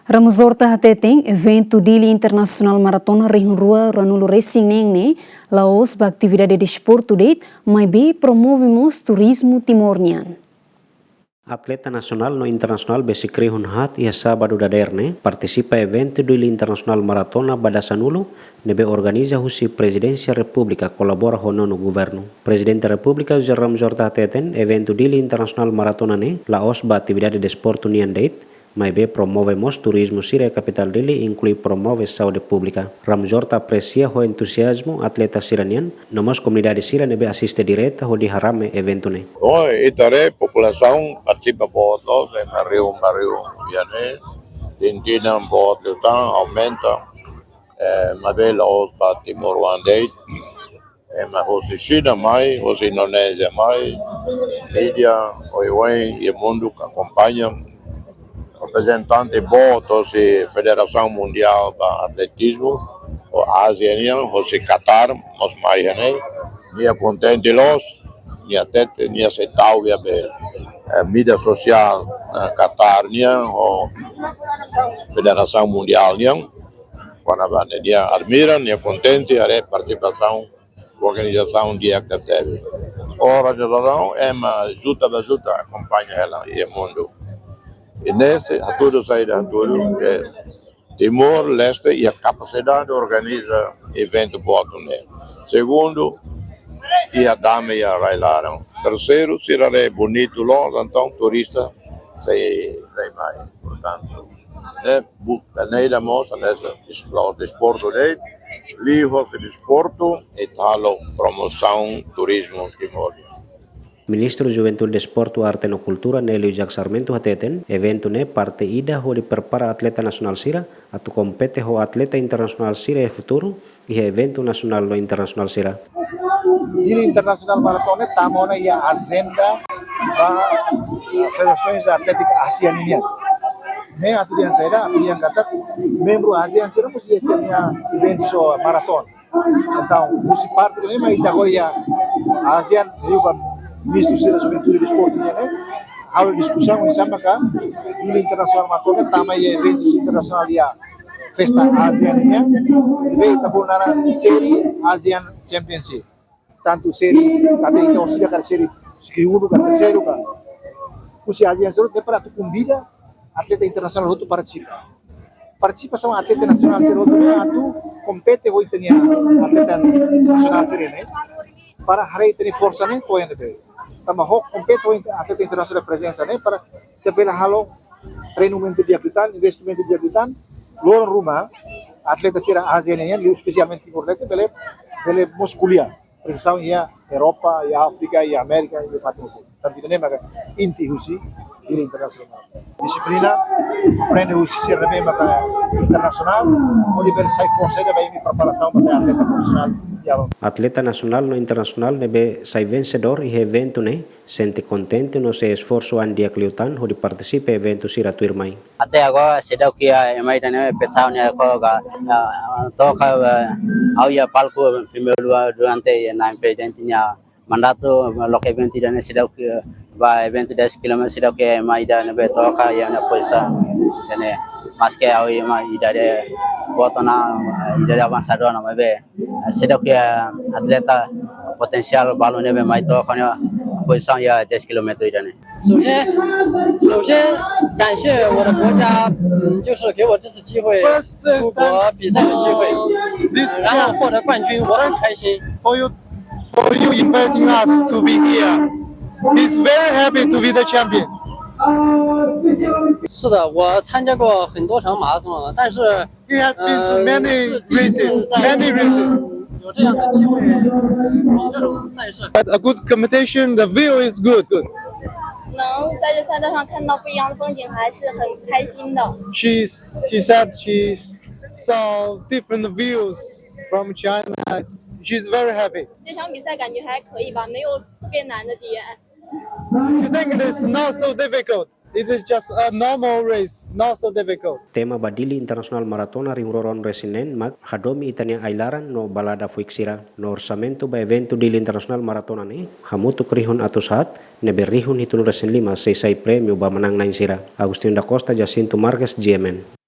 Ramazorta hateteng evento Dili Internacional Maratona Rihunrua Ranulu Racing Nengne, Laos ba atividade de desporto date, mas be promovemos turismo timornian. Atleta nasional no internasional besi krihun hat ia sábado daderne participa evento do Internacional Maratona Badasanulu nebe organiza husi Presidência República colabora hono no governo. Presidente da República José Ramazorta hateten evento do Internacional Maratona ne Laos ba atividade de desporto nian date mas be promovemos turismo sira capital dele inclui promove saúde pública. Ramazorta aprecia o entusiasmo atleta siranian, nomás comunidade sira nebe assiste direta ho diharame evento ne. Itare população participa todos em barrio viane, tintina bot lutan aumenta, mabel os pa Timor Wandei, mas hoje China mais, hoje Indonésia mais, mídia, oi e mundo que acompanha representante votos e Federação Mundial para Atletismo, o ASEAN, o Qatar, os mais nia contente los, nia tete, nia aceitau via mídia social Qatar nia o Federação Mundial nia, quando nia admira, nia contente a participação organização dia que teve. Ora de razão é uma ajuda acompanha ela e o mundo. E nesse, a tudo saída, Timor-Leste e a capacidade organiza evento boto né. Segundo, e a dama e a railaram. Terceiro, se é bonito lá, então turista sai mais. Portanto, né, neida moça nessa desporto dele, livro de desporto e tal promoção turismo Timor. Ministro Juventude Desporto Arte no Cultura Nelio Jak Sarmento hateten evento ne parte ida ho di prepara atleta nasional sira atau kompete ho atleta internasional sira e futuro e evento nasional no internasional sira. Dili Internacional Maratona tamona ya agenda da Federações Atléticas Asianian. Ne atudian saya atudian kata membro ASEAN sira mesti ser evento so maraton. Então, mesti parte ne mai da goia ASEAN riba Ministro da Juventude e Desporto, hal discussão em sama ka Dili Internacional Maratona também eventos internacional ya festa ASEAN nya deve tabunara seri ASEAN Championship tanto seri kata itu sudah kan seri segundo kan terceiro kan usi ASEAN sero para tu convida atleta internacional untuk participação atleta nacional sero tu compete hoje tenia atleta nacional seri para hari ini força ne to ene tama ho compete atleta internacional presença ne para tebela halo treinamento de habitan investimento de habitan lor rumah atleta sira ASEAN nya especialmente Timor-Leste bele musculia presença ia Europa ia África ia América ia Fatimo tapi ne maka inti husi Dili Internacional disiplina aprende husi sira be maka internasional universidade força da bem preparação para atleta profissional. Atleta nasional no internasional nebe sai vencedor e evento ne sente contente no se esforço an dia kliutan ho di participe evento sira tuirmai. Até agora se deu que a mai dane pensar ne ko ga toca au ya palco primeiro durante na presidentinya mandato lo que evento dane se deu que va evento 10 km se deu que mai dane be toca ya na poisa dane mas que au ya mai idade botona idade avançado na be se deu que atleta potencial balon ne be mai toca ne posição ya 10 km idane. 首先感谢我的国家，就是给我这次机会出国比赛的机会，然后获得冠军，我很开心。For you inviting us to be here, he's very happy to be the champion. 是的，我参加过很多场马拉松了，但是 He has been to many races. 有这样的机会比这种赛事。 But a good competition, the view is good. 能在这赛道上看到不一样的风景，还是很开心的。She said she saw different views from China. She's very happy. 这场比赛感觉还可以吧，没有特别难的点。 She think it is not so difficult. It is just a normal race, not so difficult. Tema Badili Internasional Maratona ringroron resinen mag hadomi itania ailaran no balada fuiksira no orçamento ba evento Dili Internasional Maratona ni hamutu krihon atusat nebe rihun hitun resen 5 6 prêmio ba menang nain sira. Agustin da Costa, Jacinto Marques, GMN.